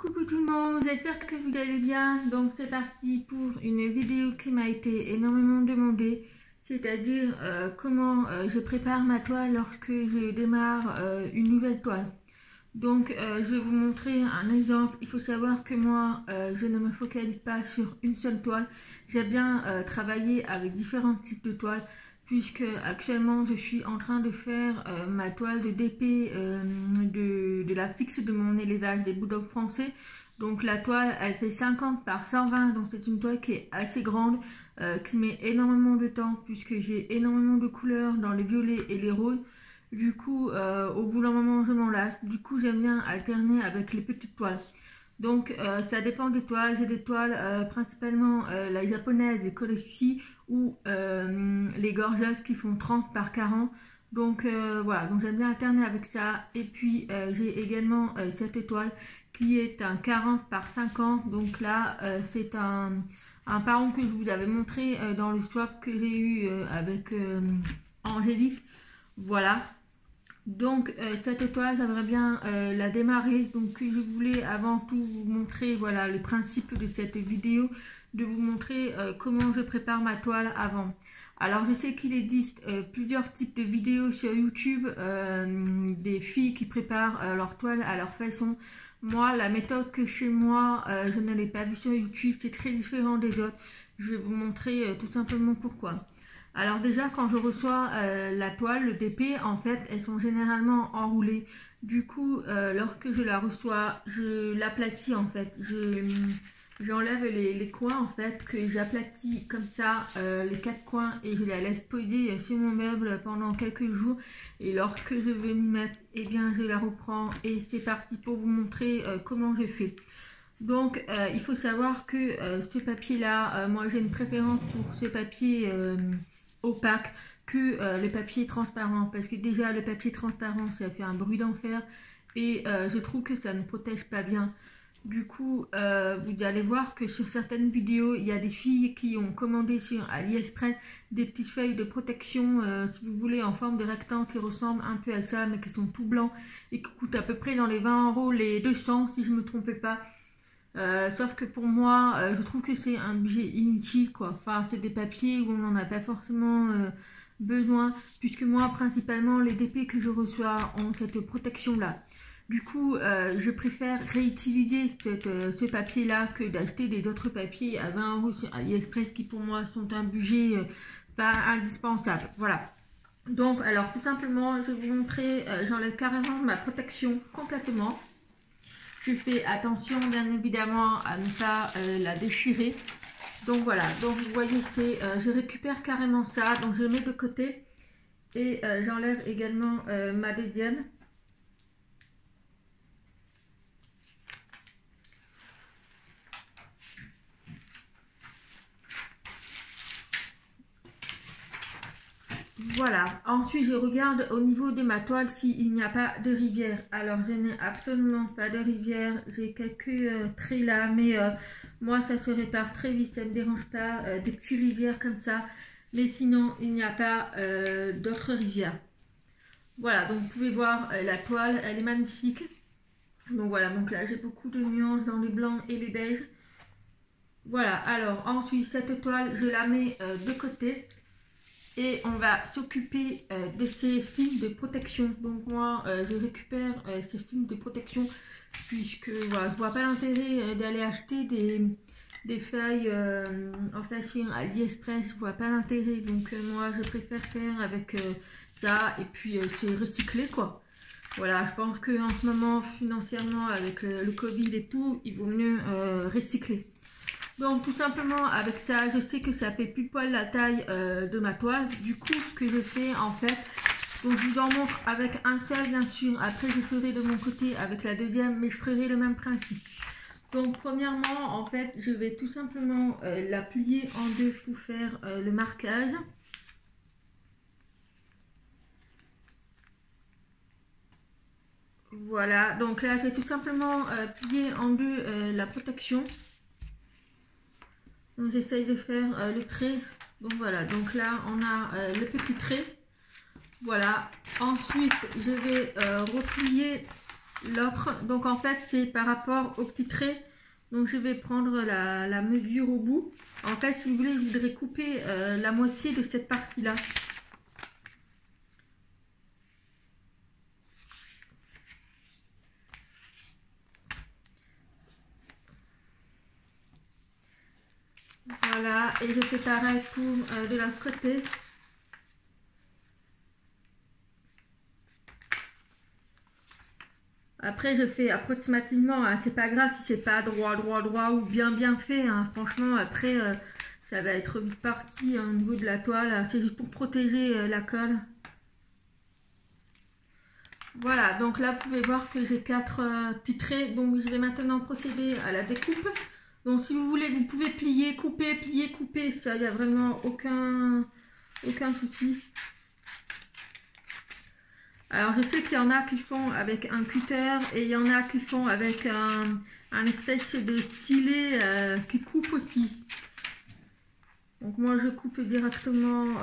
Coucou tout le monde, j'espère que vous allez bien. Donc c'est parti pour une vidéo qui m'a été énormément demandée, c'est-à-dire comment je prépare ma toile lorsque je démarre une nouvelle toile. Donc je vais vous montrer un exemple. Il faut savoir que moi je ne me focalise pas sur une seule toile. J'aime bien travailler avec différents types de toiles, puisque actuellement je suis en train de faire ma toile de DP de la fixe de mon élevage des bulldogs français. Donc la toile elle fait 50 par 120, donc c'est une toile qui est assez grande, qui met énormément de temps puisque j'ai énormément de couleurs dans les violets et les roses. Du coup au bout d'un moment je m'en lasse, du coup j'aime bien alterner avec les petites toiles. Donc ça dépend des toiles. J'ai des toiles principalement la japonaise, les Koleksi ou les gorgeous qui font 30 par 40. Donc voilà, donc j'aime bien alterner avec ça. Et puis j'ai également cette toile qui est un 40 par 50. Donc là c'est un paron que je vous avais montré dans le swap que j'ai eu avec Angélique. Voilà. Donc cette toile j'aimerais bien la démarrer, donc je voulais avant tout vous montrer, voilà, le principe de cette vidéo, de vous montrer comment je prépare ma toile avant. Alors je sais qu'il existe plusieurs types de vidéos sur YouTube, des filles qui préparent leur toile à leur façon. Moi la méthode que chez moi je ne l'ai pas vue sur YouTube, c'est très différent des autres. Je vais vous montrer tout simplement pourquoi. Alors déjà quand je reçois la toile, le DP, en fait elles sont généralement enroulées. Du coup lorsque je la reçois, je l'aplatis en fait. J'enlève les coins en fait, que j'aplatis comme ça les 4 coins, et je la laisse poser sur mon meuble pendant quelques jours. Et lorsque je vais m'y mettre, eh bien je la reprends et c'est parti pour vous montrer comment je fais. Donc il faut savoir que ce papier là, moi j'ai une préférence pour ce papier opaque que le papier transparent, parce que déjà le papier transparent ça fait un bruit d'enfer et je trouve que ça ne protège pas bien. Du coup vous allez voir que sur certaines vidéos il y a des filles qui ont commandé sur AliExpress des petites feuilles de protection si vous voulez en forme de rectangle, qui ressemblent un peu à ça mais qui sont tout blancs et qui coûtent à peu près dans les 20 € les 200 si je me trompe pas. Sauf que pour moi je trouve que c'est un budget inutile quoi. Enfin c'est des papiers où on n'en a pas forcément besoin, puisque moi principalement les DP que je reçois ont cette protection là. Du coup je préfère réutiliser ce papier là que d'acheter des autres papiers à 20 € sur AliExpress, qui pour moi sont un budget pas indispensable. Voilà. Donc alors tout simplement je vais vous montrer, j'enlève carrément ma protection complètement. Je fais attention bien évidemment à ne pas la déchirer. Donc voilà, donc vous voyez, c'est je récupère carrément ça, donc je le mets de côté et j'enlève également ma dédienne. Voilà, ensuite je regarde au niveau de ma toile s'il n'y a pas de rivière. Alors je n'ai absolument pas de rivière, j'ai quelques traits là, mais moi ça se répare très vite, ça ne me dérange pas, des petites rivières comme ça, mais sinon il n'y a pas d'autres rivières. Voilà, donc vous pouvez voir la toile, elle est magnifique. Donc voilà, donc là j'ai beaucoup de nuances dans les blancs et les beiges. Voilà, alors ensuite cette toile je la mets de côté. Et on va s'occuper de ces films de protection. Donc moi je récupère ces films de protection, puisque voilà, je vois pas l'intérêt d'aller acheter des feuilles en fait sur AliExpress, je vois pas l'intérêt. Donc moi je préfère faire avec ça, et puis c'est recyclé quoi. Voilà, je pense que en ce moment financièrement avec le Covid et tout, il vaut mieux recycler. Donc tout simplement avec ça, je sais que ça fait plus poil la taille de ma toile. Du coup ce que je fais en fait, donc je vous en montre avec un seul bien sûr. Après je ferai de mon côté avec la deuxième, mais je ferai le même principe. Donc premièrement en fait je vais tout simplement la plier en deux pour faire le marquage. Voilà, donc là j'ai tout simplement plié en deux la protection. Donc j'essaye de faire le trait. Donc voilà, donc là on a le petit trait. Voilà, ensuite je vais replier l'autre. Donc en fait c'est par rapport au petit trait. Donc je vais prendre la mesure au bout. En fait si vous voulez je voudrais couper la moitié de cette partie là. Voilà, et je fais pareil pour de l'autre côté. Après je fais approximativement, hein, c'est pas grave si c'est pas droit ou bien fait, hein. Franchement après ça va être vite parti, hein, au niveau de la toile, c'est juste pour protéger la colle. Voilà, donc là vous pouvez voir que j'ai 4 petits traits, donc je vais maintenant procéder à la découpe. Donc si vous voulez vous pouvez plier, couper, ça il n'y a vraiment aucun souci. Alors je sais qu'il y en a qui font avec un cutter et il y en a qui font avec un espèce de stylet qui coupe aussi. Donc moi je coupe directement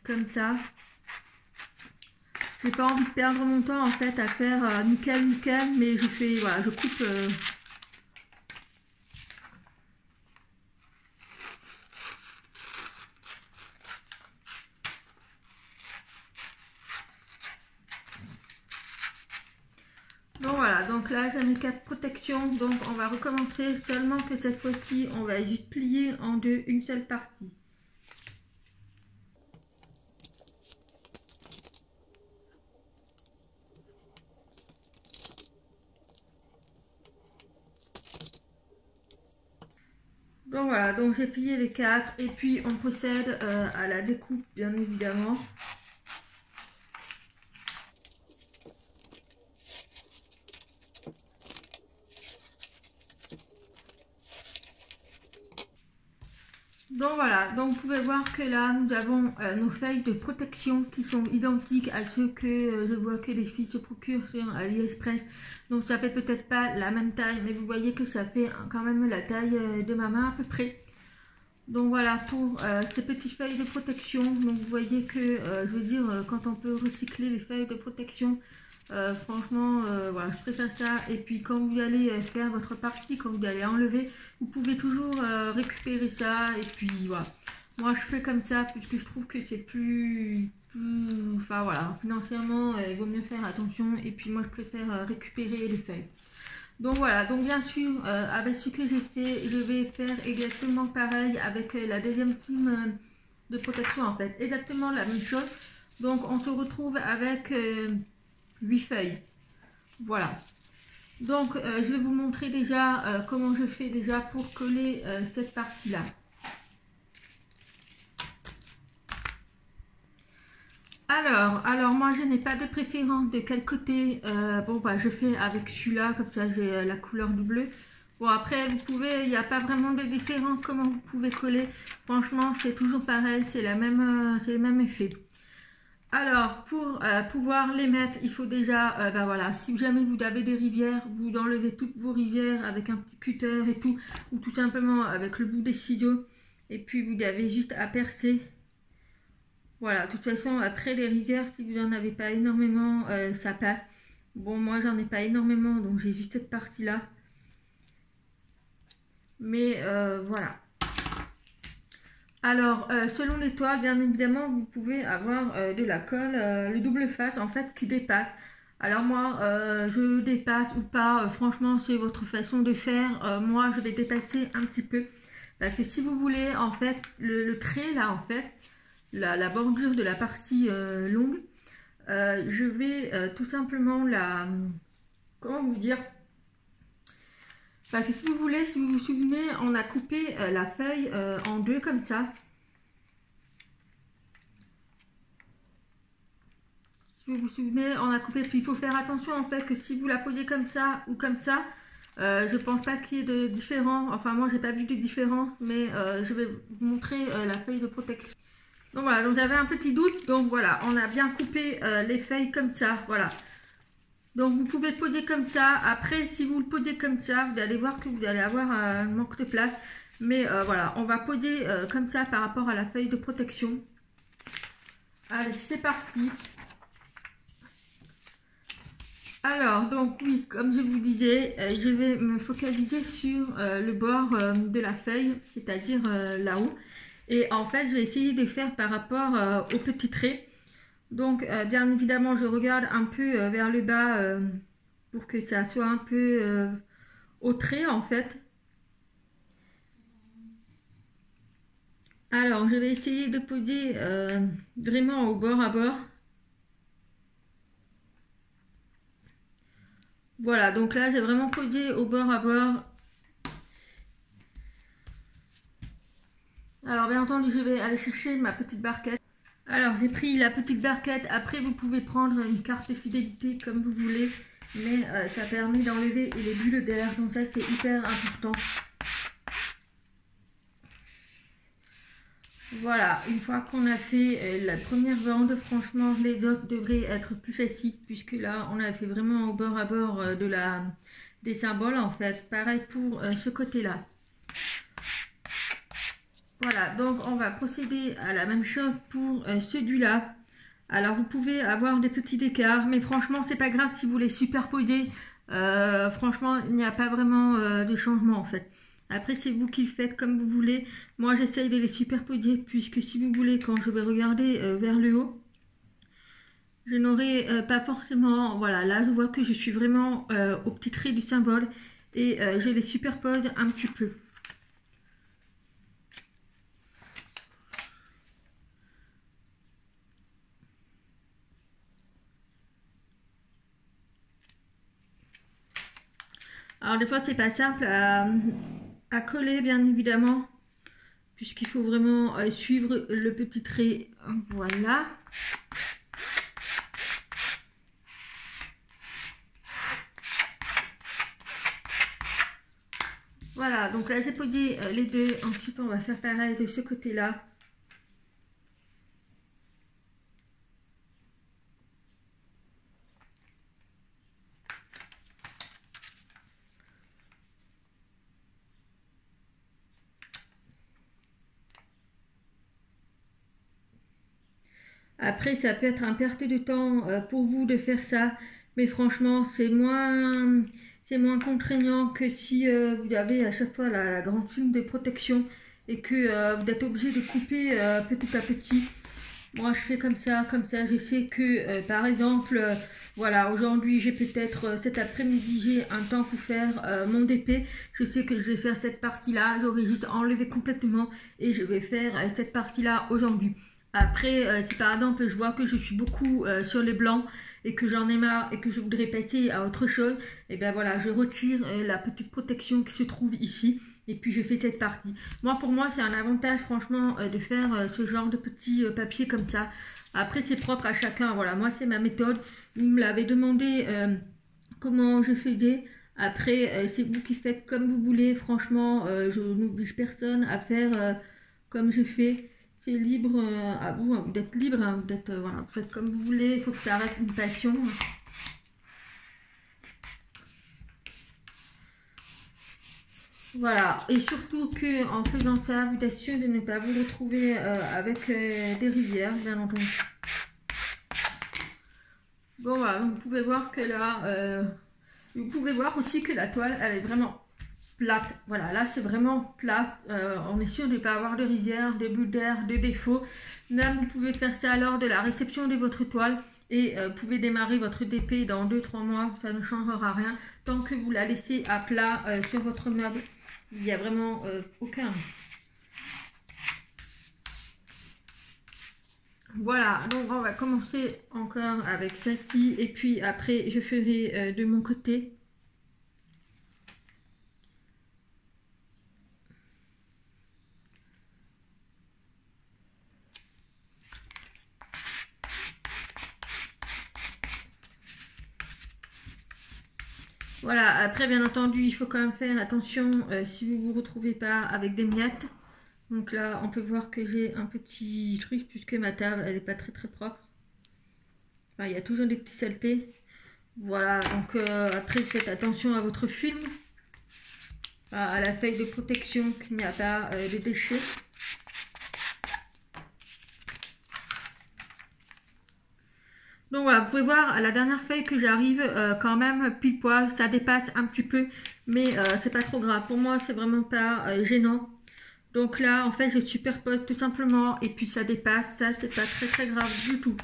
comme ça. J'ai pas envie de perdre mon temps en fait à faire nickel, mais je fais, voilà, je coupe. Donc voilà, donc là j'ai mes 4 protections, donc on va recommencer, seulement que cette fois-ci on va juste plier en deux une seule partie. Donc voilà, donc j'ai plié les 4 et puis on procède à la découpe bien évidemment. Donc voilà, donc vous pouvez voir que là nous avons nos feuilles de protection qui sont identiques à ceux que je vois que les filles se procurent sur AliExpress. Donc ça fait peut-être pas la même taille, mais vous voyez que ça fait quand même la taille de ma main à peu près. Donc voilà pour ces petites feuilles de protection. Donc vous voyez que je veux dire quand on peut recycler les feuilles de protection, franchement voilà, je préfère ça. Et puis quand vous allez faire votre partie, quand vous allez enlever, vous pouvez toujours récupérer ça. Et puis voilà, moi je fais comme ça puisque je trouve que c'est plus enfin voilà, financièrement il vaut mieux faire attention. Et puis moi je préfère récupérer les feuilles. Donc voilà, donc bien sûr avec ce que j'ai fait, je vais faire exactement pareil avec la deuxième film de protection en fait, exactement la même chose. Donc on se retrouve avec 8 feuilles. Voilà. Donc je vais vous montrer déjà comment je fais déjà pour coller cette partie là. Alors moi je n'ai pas de préférence de quel côté. Bon bah je fais avec celui-là, comme ça j'ai la couleur du bleu. Bon après vous pouvez, il n'y a pas vraiment de différence comment vous pouvez coller. Franchement c'est toujours pareil, c'est le même effet. Alors pour pouvoir les mettre, il faut déjà, bah voilà, si jamais vous avez des rivières, vous enlevez toutes vos rivières avec un petit cutter et tout, ou tout simplement avec le bout des ciseaux. Et puis vous avez juste à percer. Voilà, de toute façon, après les rivières, si vous n'en avez pas énormément, ça passe. Bon, moi, j'en ai pas énormément, donc j'ai juste cette partie-là. Mais voilà. Alors, selon les toiles, bien évidemment, vous pouvez avoir de la colle, le double face, en fait, qui dépasse. Alors moi, je dépasse ou pas, franchement, c'est votre façon de faire. Moi, je vais dépasser un petit peu. Parce que si vous voulez, en fait, le trait, là, en fait, la bordure de la partie longue, je vais tout simplement comment vous dire, parce que si vous voulez, si vous vous souvenez, on a coupé la feuille en deux comme ça. Si vous vous souvenez, on a coupé, puis il faut faire attention en fait que si vous la posez comme ça ou comme ça, je pense pas qu'il y ait de différence. Enfin moi j'ai pas vu de différence, mais je vais vous montrer la feuille de protection. Donc voilà, donc j'avais un petit doute, donc voilà, on a bien coupé les feuilles comme ça, voilà. Donc vous pouvez le poser comme ça. Après, si vous le posez comme ça, vous allez voir que vous allez avoir un manque de place. Mais voilà, on va poser comme ça par rapport à la feuille de protection. Allez, c'est parti. Alors, donc oui, comme je vous disais, je vais me focaliser sur le bord de la feuille, c'est-à-dire là-haut. Et en fait, je vais essayer de faire par rapport au petit trait. Donc, bien évidemment, je regarde un peu vers le bas pour que ça soit un peu au trait, en fait. Alors, je vais essayer de poser vraiment au bord à bord. Voilà, donc là, j'ai vraiment posé au bord à bord. Alors, bien entendu, je vais aller chercher ma petite barquette. Alors, j'ai pris la petite barquette. Après, vous pouvez prendre une carte de fidélité comme vous voulez. Mais ça permet d'enlever les bulles d'air. Donc ça, c'est hyper important. Voilà, une fois qu'on a fait la première bande, franchement, les autres devraient être plus faciles. Puisque là, on a fait vraiment au bord à bord des symboles, en fait. Pareil pour ce côté-là. Voilà, donc on va procéder à la même chose pour celui-là. Alors vous pouvez avoir des petits écarts, mais franchement c'est pas grave si vous les superposez. Franchement il n'y a pas vraiment de changement en fait. Après c'est vous qui le faites comme vous voulez. Moi j'essaye de les superposer puisque si vous voulez quand je vais regarder vers le haut, je n'aurai pas forcément... Voilà, là je vois que je suis vraiment au petit trait du symbole et je les superpose un petit peu. Alors des fois c'est pas simple à coller bien évidemment, puisqu'il faut vraiment suivre le petit trait. Voilà. Voilà, donc là j'ai posé les deux. Ensuite on va faire pareil de ce côté-là. Après, ça peut être un perte de temps pour vous de faire ça, mais franchement, c'est moins contraignant que si vous avez à chaque fois la grande film de protection et que vous êtes obligé de couper petit à petit. Moi, je fais comme ça, je sais que, par exemple, voilà, aujourd'hui, j'ai peut-être, cet après-midi, j'ai un temps pour faire mon DP. Je sais que je vais faire cette partie-là, j'aurais juste enlevé complètement et je vais faire cette partie-là aujourd'hui. Après, si par exemple, je vois que je suis beaucoup sur les blancs et que j'en ai marre et que je voudrais passer à autre chose, et bien voilà, je retire la petite protection qui se trouve ici. Et puis je fais cette partie. Moi, pour moi, c'est un avantage franchement de faire ce genre de petits papiers comme ça. Après, c'est propre à chacun. Voilà, moi, c'est ma méthode. Vous me l'avez demandé comment je faisais. Après, c'est vous qui faites comme vous voulez. Franchement, je n'oblige personne à faire comme je fais. C'est libre à vous d'être libre. Hein, voilà, vous faites comme vous voulez. Il faut que ça reste une passion. Voilà, et surtout que en faisant ça, vous êtes sûr de ne pas vous retrouver avec des rivières, bien entendu. Bon voilà, donc vous pouvez voir que là, vous pouvez voir aussi que la toile, elle est vraiment plate. Voilà, là c'est vraiment plat. On est sûr de ne pas avoir de rivières, de bulles d'air, de défauts. Même vous pouvez faire ça lors de la réception de votre toile. Et vous pouvez démarrer votre DP dans 2-3 mois, ça ne changera rien. Tant que vous la laissez à plat sur votre meuble. Il n'y a vraiment aucun. Voilà, donc on va commencer encore avec celle-ci. Et puis après, je ferai de mon côté. Voilà, après bien entendu, il faut quand même faire attention si vous ne vous retrouvez pas avec des miettes. Donc là, on peut voir que j'ai un petit truc puisque ma table, elle n'est pas très propre. Enfin, il y a toujours des petites saletés. Voilà, donc après, faites attention à votre film, à la feuille de protection, qu'il n'y a pas de déchets. Donc voilà, vous pouvez voir à la dernière feuille que j'arrive quand même pile poil, ça dépasse un petit peu, mais c'est pas trop grave. Pour moi, c'est vraiment pas gênant. Donc là, en fait, je superpose tout simplement et puis ça dépasse. Ça, c'est pas très grave du tout.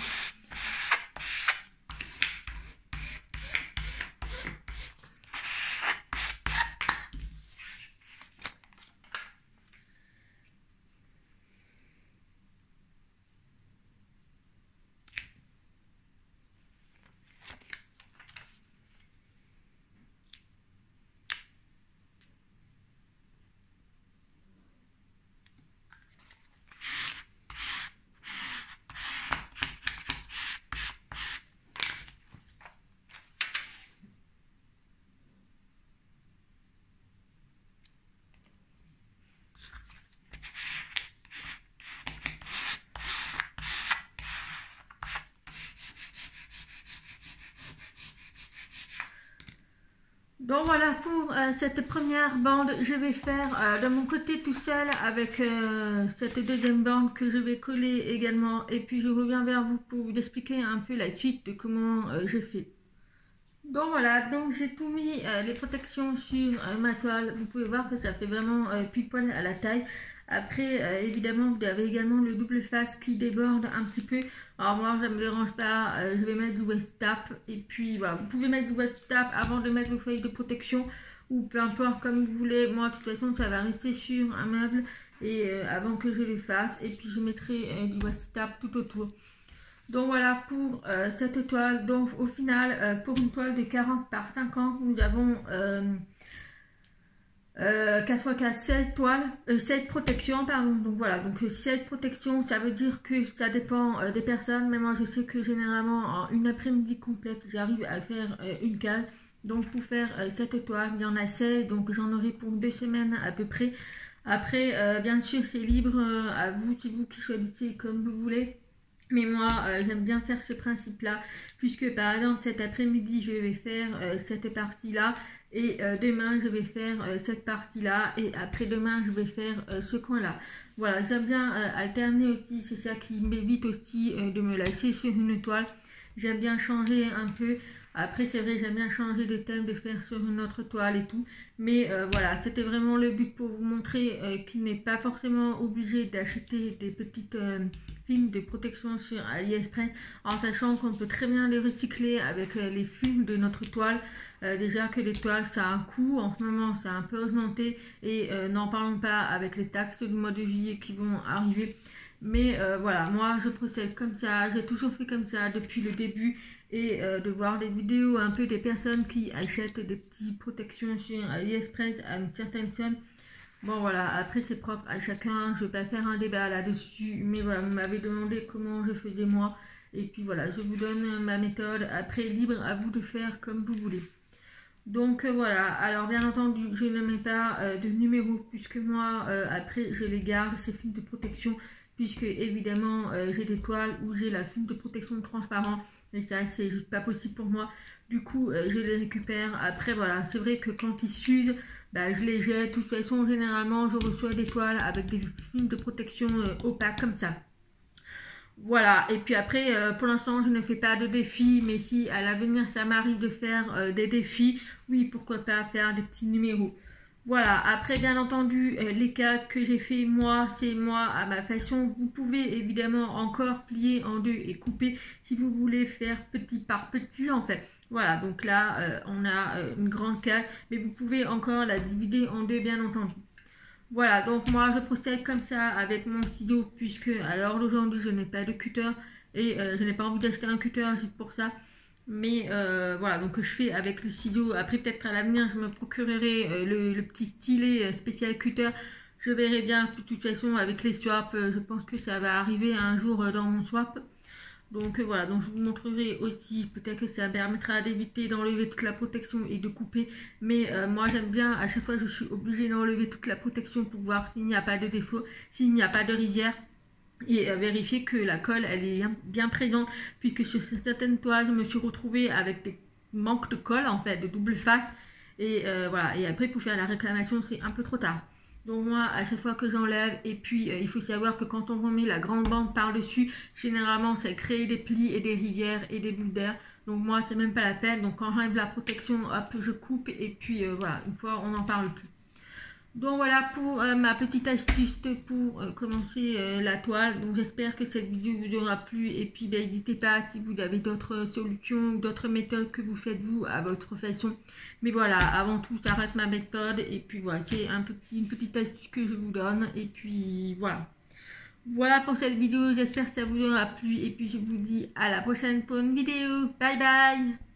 Donc voilà pour cette première bande, je vais faire de mon côté tout seul avec cette deuxième bande que je vais coller également et puis je reviens vers vous pour vous expliquer un peu la suite de comment je fais. Donc voilà, donc j'ai tout mis les protections sur ma toile, vous pouvez voir que ça fait vraiment pile poil à la taille. Après, évidemment, vous avez également le double face qui déborde un petit peu. Alors moi, ça ne me dérange pas, je vais mettre du washi tape. Et puis voilà, vous pouvez mettre du washi tape avant de mettre vos feuilles de protection. Ou peu importe, comme vous voulez. Moi, de toute façon, ça va rester sur un meuble. Et avant que je les fasse. Et puis, je mettrai du washi tape tout autour. Donc voilà pour cette toile. Donc au final, pour une toile de 40 par 50, nous avons... 16 toiles, 16 protections, pardon. Donc voilà, donc 16 protections, ça veut dire que ça dépend des personnes. Mais moi, je sais que généralement, en une après-midi complète, j'arrive à faire une case. Donc pour faire cette toile, il y en a 16, donc j'en aurai pour 2 semaines à peu près. Après, bien sûr, c'est libre à vous, c'est vous qui choisissez comme vous voulez. Mais moi, j'aime bien faire ce principe-là, puisque par exemple, cet après-midi, je vais faire cette partie-là. Et demain je vais faire cette partie là et après-demain je vais faire ce coin là. Voilà, j'aime bien alterner aussi, c'est ça qui m'évite aussi de me lasser sur une toile. J'aime bien changer un peu. Après c'est vrai, j'aime bien changer de thème, de faire sur une autre toile et tout. Mais voilà, c'était vraiment le but pour vous montrer qu'il n'est pas forcément obligé d'acheter des petites films de protection sur AliExpress, en sachant qu'on peut très bien les recycler avec les films de notre toile. Déjà que les toiles ça a un coût, en ce moment ça a un peu augmenté et n'en parlons pas avec les taxes du mois de juillet qui vont arriver. Mais voilà, moi je procède comme ça, j'ai toujours fait comme ça depuis le début et de voir des vidéos un peu des personnes qui achètent des petites protections sur AliExpress à une certaine somme. Bon voilà, après c'est propre à chacun, je vais pas faire un débat là-dessus, mais voilà, vous m'avez demandé comment je faisais moi. Et puis voilà, je vous donne ma méthode, après libre à vous de faire comme vous voulez. Donc voilà, alors bien entendu je ne mets pas de numéro puisque moi après je les garde ces films de protection, puisque évidemment j'ai des toiles où j'ai la film de protection transparent et ça c'est juste pas possible pour moi. Du coup je les récupère. Après voilà, c'est vrai que quand ils s'usent, bah, je les jette. De toute façon généralement je reçois des toiles avec des films de protection opaques comme ça. Voilà, et puis après, pour l'instant, je ne fais pas de défis, mais si à l'avenir, ça m'arrive de faire des défis, oui, pourquoi pas faire des petits numéros. Voilà, après, bien entendu, les cadres que j'ai fait, moi, c'est moi, à ma façon. Vous pouvez évidemment encore plier en deux et couper si vous voulez faire petit par petit, en fait. Voilà, donc là, on a une grande carte, mais vous pouvez encore la diviser en deux, bien entendu. Voilà, donc moi je procède comme ça avec mon ciseau, puisque à l'heure d'aujourd'hui je n'ai pas de cutter et je n'ai pas envie d'acheter un cutter juste pour ça. Mais voilà, donc je fais avec le ciseau. Après peut-être à l'avenir je me procurerai le petit stylet spécial cutter. Je verrai bien, de toute façon avec les swaps, je pense que ça va arriver un jour dans mon swap. Donc voilà, donc je vous montrerai aussi, peut-être que ça permettra d'éviter d'enlever toute la protection et de couper. Mais moi j'aime bien, à chaque fois je suis obligée d'enlever toute la protection pour voir s'il n'y a pas de défaut, s'il n'y a pas de rivière. Et vérifier que la colle elle est bien présente, puisque sur certaines toiles je me suis retrouvée avec des manques de colle en fait, de double face. Et voilà, et après pour faire la réclamation c'est un peu trop tard. Donc moi, à chaque fois que j'enlève, et puis il faut savoir que quand on remet la grande bande par-dessus, généralement ça crée des plis et des rivières et des bulles d'air. Donc moi, c'est même pas la peine. Donc quand j'enlève la protection, hop, je coupe et puis voilà, une fois on n'en parle plus. Donc voilà pour ma petite astuce pour commencer la toile. Donc j'espère que cette vidéo vous aura plu. Et puis n'hésitez pas si vous avez d'autres solutions ou d'autres méthodes que vous faites vous à votre façon. Mais voilà, avant tout ça reste ma méthode. Et puis voilà, c'est une petite astuce que je vous donne. Et puis voilà. Voilà pour cette vidéo, j'espère que ça vous aura plu. Et puis je vous dis à la prochaine pour une vidéo. Bye bye.